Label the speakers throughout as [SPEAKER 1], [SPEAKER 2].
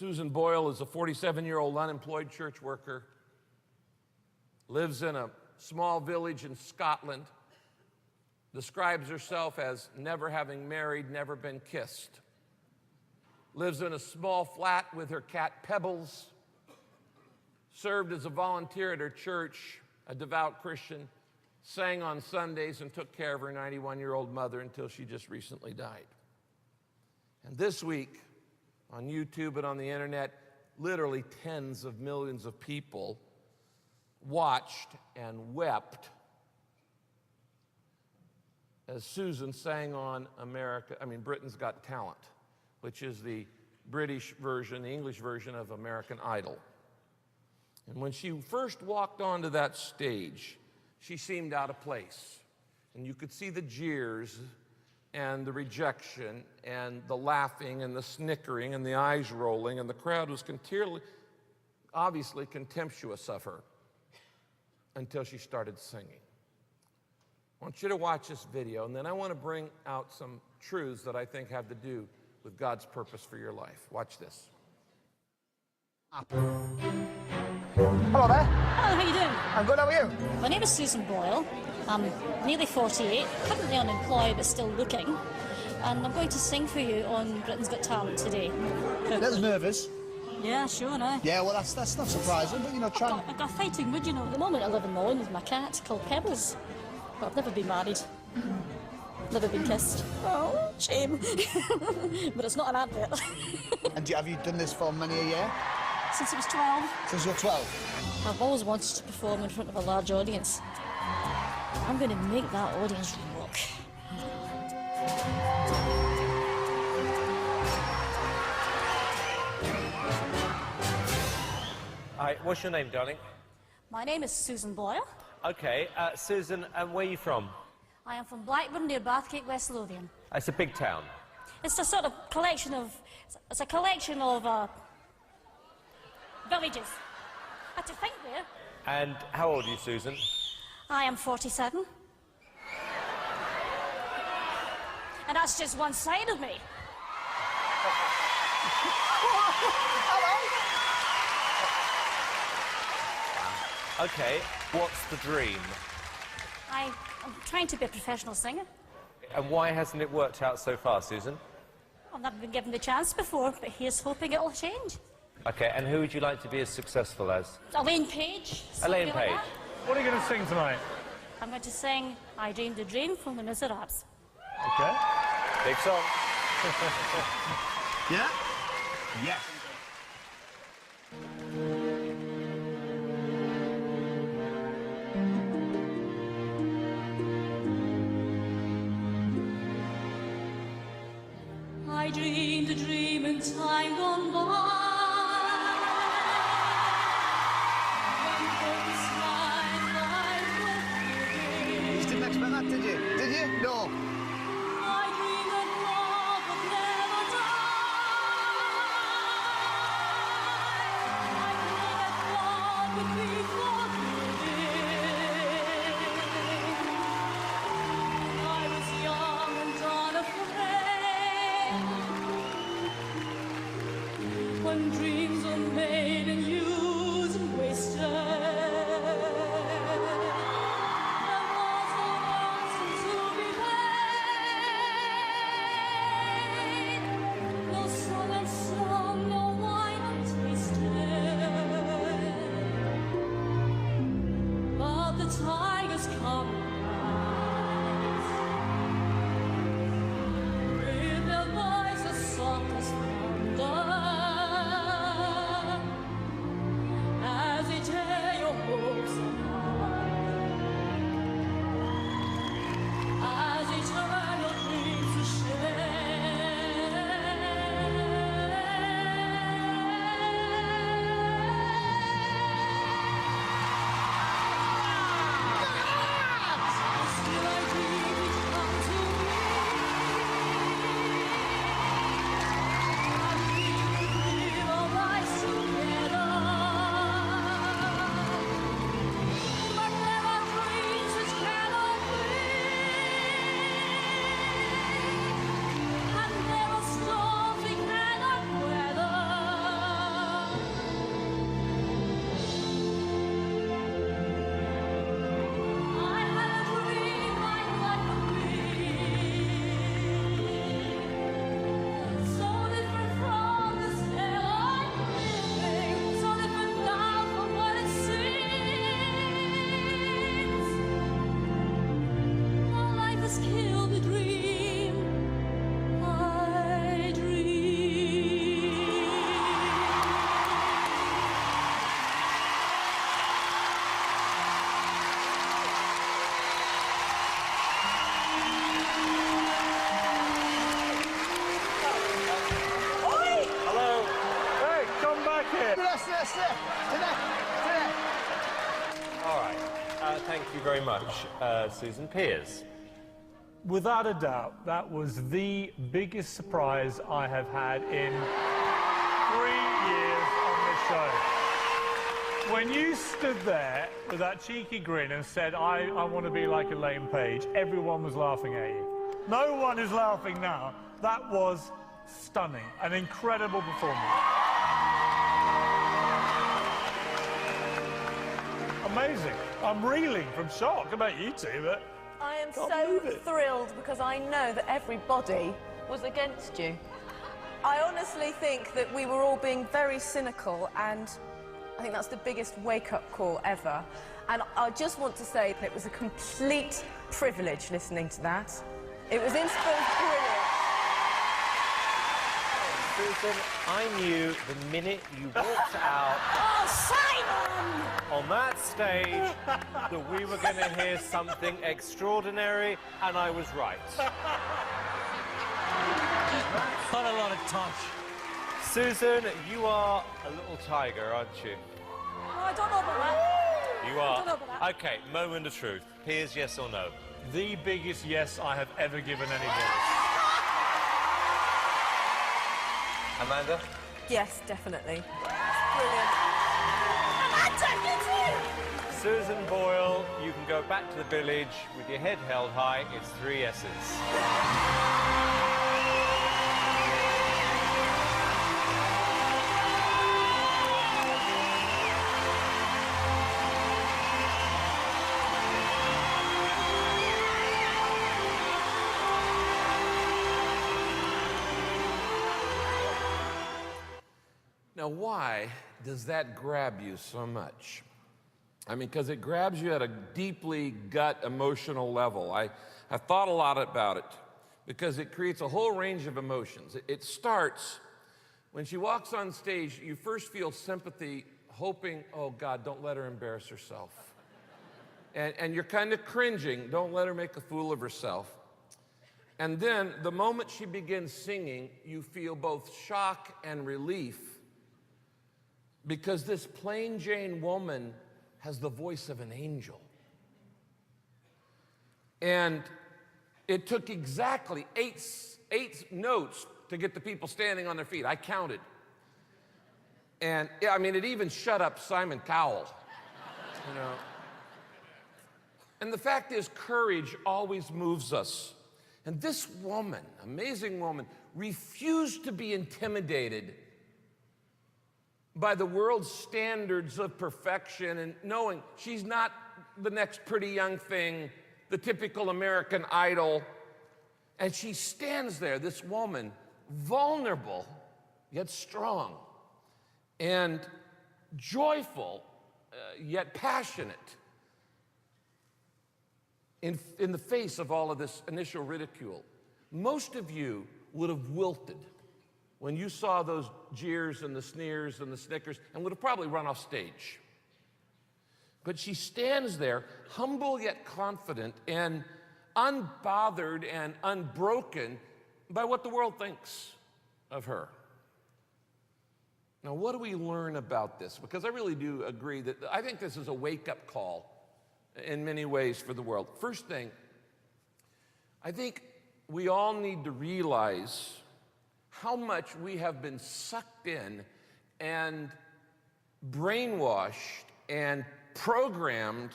[SPEAKER 1] Susan Boyle is a 47-year-old unemployed church worker, lives in a small village in Scotland, describes herself as never having married, never been kissed, lives in a small flat with her cat Pebbles, served as a volunteer at her church, a devout Christian, sang on Sundays and took care of her 91-year-old mother until she just recently died. And this week, on YouTube and on the internet, literally tens of millions of people watched and wept as Susan sang on Britain's Got Talent, which is the British version, the English version of American Idol. And when she first walked onto that stage, she seemed out of place. And you could see the jeers and the rejection and the laughing and the snickering and the eyes rolling, and the crowd was obviously contemptuous of her until she started singing. I want you to watch this video, and then I want to bring out some truths that I think have to do with God's purpose for your life. Watch this.
[SPEAKER 2] Hello there.
[SPEAKER 3] Hello, how you doing?
[SPEAKER 2] I'm good, how are you?
[SPEAKER 3] My name is Susan Boyle. I'm nearly 48, currently unemployed but still looking. And I'm going to sing for you on Britain's Got Talent today.
[SPEAKER 2] A little nervous.
[SPEAKER 3] Yeah, sure, no.
[SPEAKER 2] Yeah, well, that's not surprising, but, you know, try...
[SPEAKER 3] I've got a fighting mood, you know. At the moment, I live in Malone with my cat called Pebbles. But I've never been married. Never been kissed. Oh, shame. But it's not an advert.
[SPEAKER 2] And have you done this for many a year?
[SPEAKER 3] Since I was 12.
[SPEAKER 2] Since you're 12?
[SPEAKER 3] I've always wanted to perform in front of a large audience. I'm going to make that audience rock.
[SPEAKER 4] Hi, what's your name, darling?
[SPEAKER 3] My name is Susan Boyle.
[SPEAKER 4] Okay, Susan, and where are you from?
[SPEAKER 3] I am from Blackburn near Bathgate, West Lothian.
[SPEAKER 4] It's a big town.
[SPEAKER 3] It's a sort of collection of... It's a collection of villages. I had to think there.
[SPEAKER 4] And how old are you, Susan?
[SPEAKER 3] I am 47. And that's just one side of me.
[SPEAKER 4] Okay, what's the dream?
[SPEAKER 3] I'm trying to be a professional singer.
[SPEAKER 4] And why hasn't it worked out so far, Susan?
[SPEAKER 3] I've never been given the chance before, but here's hoping it'll change.
[SPEAKER 4] Okay, and who would you like to be as successful as?
[SPEAKER 3] Elaine Page.
[SPEAKER 4] Elaine
[SPEAKER 3] something like
[SPEAKER 4] Page.
[SPEAKER 3] that.
[SPEAKER 5] What are you going to sing tonight?
[SPEAKER 3] I'm going to sing I Dreamed a Dream from the Miserables.
[SPEAKER 5] Okay.
[SPEAKER 4] Big song.
[SPEAKER 2] Yeah? Yes.
[SPEAKER 3] I dreamed a dream in time gone by.
[SPEAKER 2] You didn't expect that, did you? Did you? No.
[SPEAKER 3] I dreamed that love would never die. I dreamed that God would be forgiving. I was young and unafraid when dreams are made and used and wasted. Tigers come with their voices soft as thunder.
[SPEAKER 5] it.
[SPEAKER 4] All right. Thank you very much, Susan. Piers.
[SPEAKER 5] Without a doubt, that was the biggest surprise I have had in 3 years on this show. When you stood there with that cheeky grin and said, I want to be like Elaine Page, everyone was laughing at you. No one is laughing now. That was stunning. An incredible performance. Amazing. I'm reeling from shock. How about you two, but
[SPEAKER 6] I am
[SPEAKER 5] Can't
[SPEAKER 6] so
[SPEAKER 5] believe it.
[SPEAKER 6] thrilled because I know that everybody was against you. I honestly think that we were all being very cynical, and I think that's the biggest wake-up call ever. And I just want to say that it was a complete privilege listening to that. It was brilliant.
[SPEAKER 4] Susan, I knew the minute you walked out
[SPEAKER 3] Oh, Simon!
[SPEAKER 4] on that stage that we were going to hear something extraordinary, and I was right.
[SPEAKER 7] Not a lot of touch.
[SPEAKER 4] Susan, you are a little tiger, aren't you?
[SPEAKER 3] Oh, I don't know about that.
[SPEAKER 4] You
[SPEAKER 3] I
[SPEAKER 4] are.
[SPEAKER 3] don't know about that.
[SPEAKER 4] Okay, moment of truth. Piers, yes or no?
[SPEAKER 5] the biggest yes I have ever given anybody.
[SPEAKER 4] Amanda?
[SPEAKER 6] Yes, definitely. Brilliant.
[SPEAKER 4] Susan Boyle, you can go back to the village with your head held high. It's 3 yeses.
[SPEAKER 1] Now, why does that grab you so much? I mean, because it grabs you at a deeply gut emotional level. I've thought a lot about it because it creates a whole range of emotions. It starts when she walks on stage, you first feel sympathy, hoping, oh God, don't let her embarrass herself. And you're kind of cringing, don't let her make a fool of herself. And then the moment she begins singing, you feel both shock and relief because this plain Jane woman has the voice of an angel. And it took exactly eight notes to get the people standing on their feet. I counted. And yeah, I mean, it even shut up Simon Cowell, you know. And the fact is, courage always moves us. And this woman, amazing woman, refused to be intimidated by the world's standards of perfection and knowing she's not the next pretty young thing, the typical American Idol. And she stands there, this woman, vulnerable, yet strong, and joyful, yet passionate in the face of all of this initial ridicule. Most of you would have wilted when you saw those jeers and the sneers and the snickers and would have probably run off stage. But she stands there, humble yet confident and unbothered and unbroken by what the world thinks of her. Now, what do we learn about this? Because I really do agree that I think this is a wake-up call in many ways for the world. First thing, I think we all need to realize how much we have been sucked in and brainwashed and programmed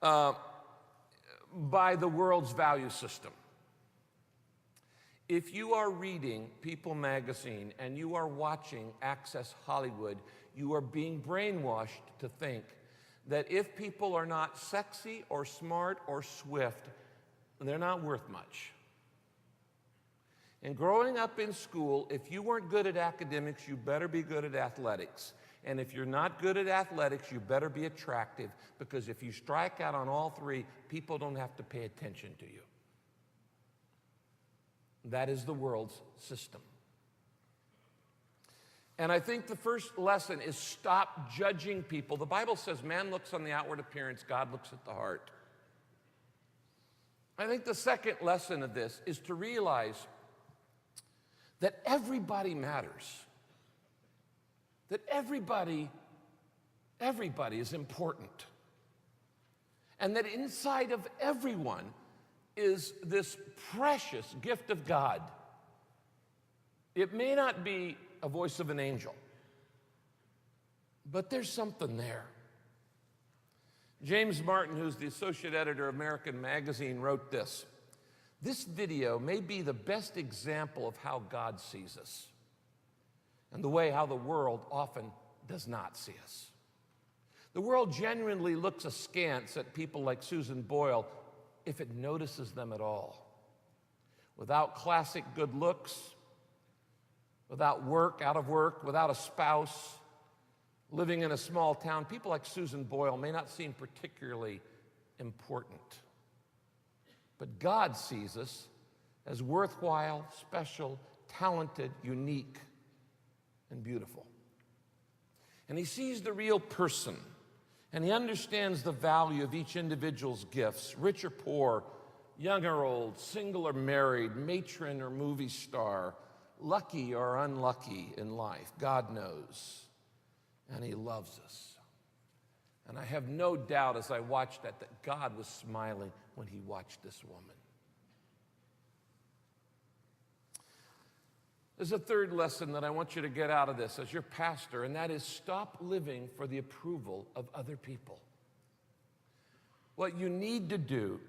[SPEAKER 1] by the world's value system. If you are reading People magazine and you are watching Access Hollywood, you are being brainwashed to think that if people are not sexy or smart or swift, they're not worth much. And growing up in school, if you weren't good at academics, you better be good at athletics. And if you're not good at athletics, you better be attractive, because if you strike out on all three, people don't have to pay attention to you. That is the world's system. And I think the first lesson is stop judging people. The Bible says man looks on the outward appearance, God looks at the heart. I think the second lesson of this is to realize that everybody matters. that everybody is important. And that inside of everyone is this precious gift of God. It may not be a voice of an angel, but there's something there. James Martin, who's the associate editor of American Magazine, wrote this: "This video may be the best example of how God sees us and the way how the world often does not see us. The world genuinely looks askance at people like Susan Boyle, if it notices them at all. Without classic good looks, without work, out of work, without a spouse, living in a small town, people like Susan Boyle may not seem particularly important. But God sees us as worthwhile, special, talented, unique, and beautiful. And he sees the real person, and he understands the value of each individual's gifts, rich or poor, young or old, single or married, matron or movie star, lucky or unlucky in life. God knows, and he loves us. And I have no doubt as I watched that God was smiling when he watched this woman. There's a third lesson that I want you to get out of this as your pastor, and that is stop living for the approval of other people. What you need to do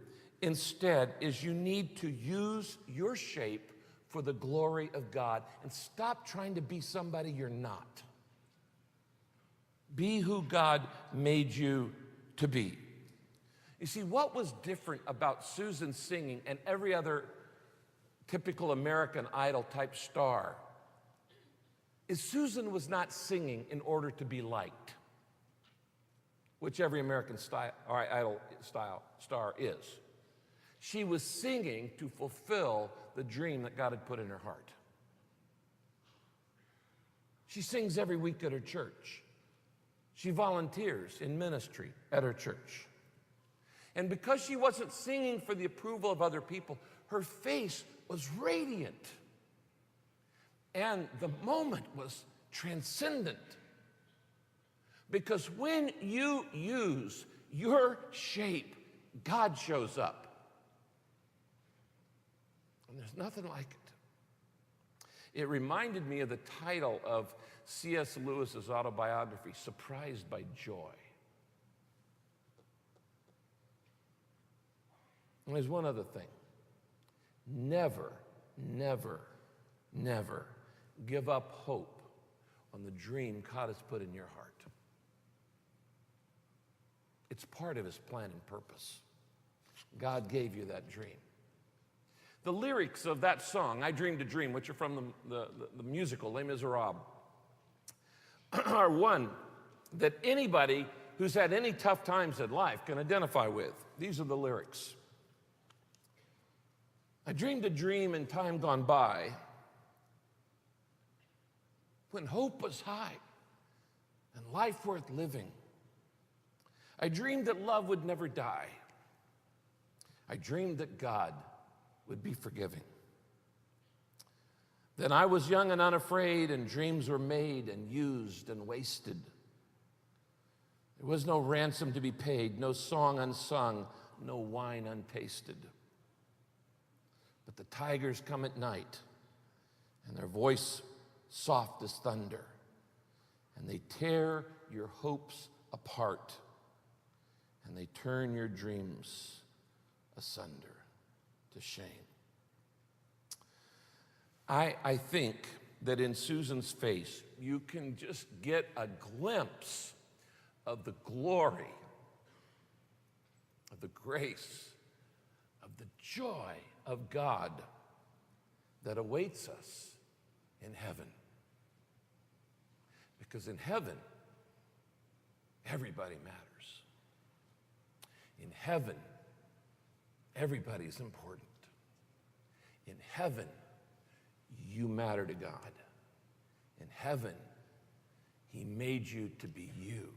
[SPEAKER 1] instead is you need to use your shape for the glory of God and stop trying to be somebody you're not. Be who God made you to be. You see, what was different about Susan singing and every other typical American Idol type star is Susan was not singing in order to be liked, which every American Idol star is. She was singing to fulfill the dream that God had put in her heart. She sings every week at her church. She volunteers in ministry at her church. And because she wasn't singing for the approval of other people, her face was radiant. And the moment was transcendent. Because when you use your shape, God shows up. And there's nothing like it. It reminded me of the title of C.S. Lewis's autobiography, Surprised by Joy. And there's one other thing. Never, never, never give up hope on the dream God has put in your heart. It's part of his plan and purpose. God gave you that dream. The lyrics of that song, I Dreamed a Dream, which are from the musical Les Miserables, are one that anybody who's had any tough times in life can identify with. These are the lyrics. I dreamed a dream in time gone by when hope was high and life worth living. I dreamed that love would never die. I dreamed that God would be forgiving. Then I was young and unafraid, and dreams were made and used and wasted. There was no ransom to be paid, no song unsung, no wine untasted. But the tigers come at night, and their voice soft as thunder, and they tear your hopes apart, and they turn your dreams asunder to shame. I think that in Susan's face, you can just get a glimpse of the glory, of the grace, of the joy of God that awaits us in heaven. Because in heaven, everybody matters. In heaven, everybody's important. In heaven, you matter to God. In heaven, he made you to be you.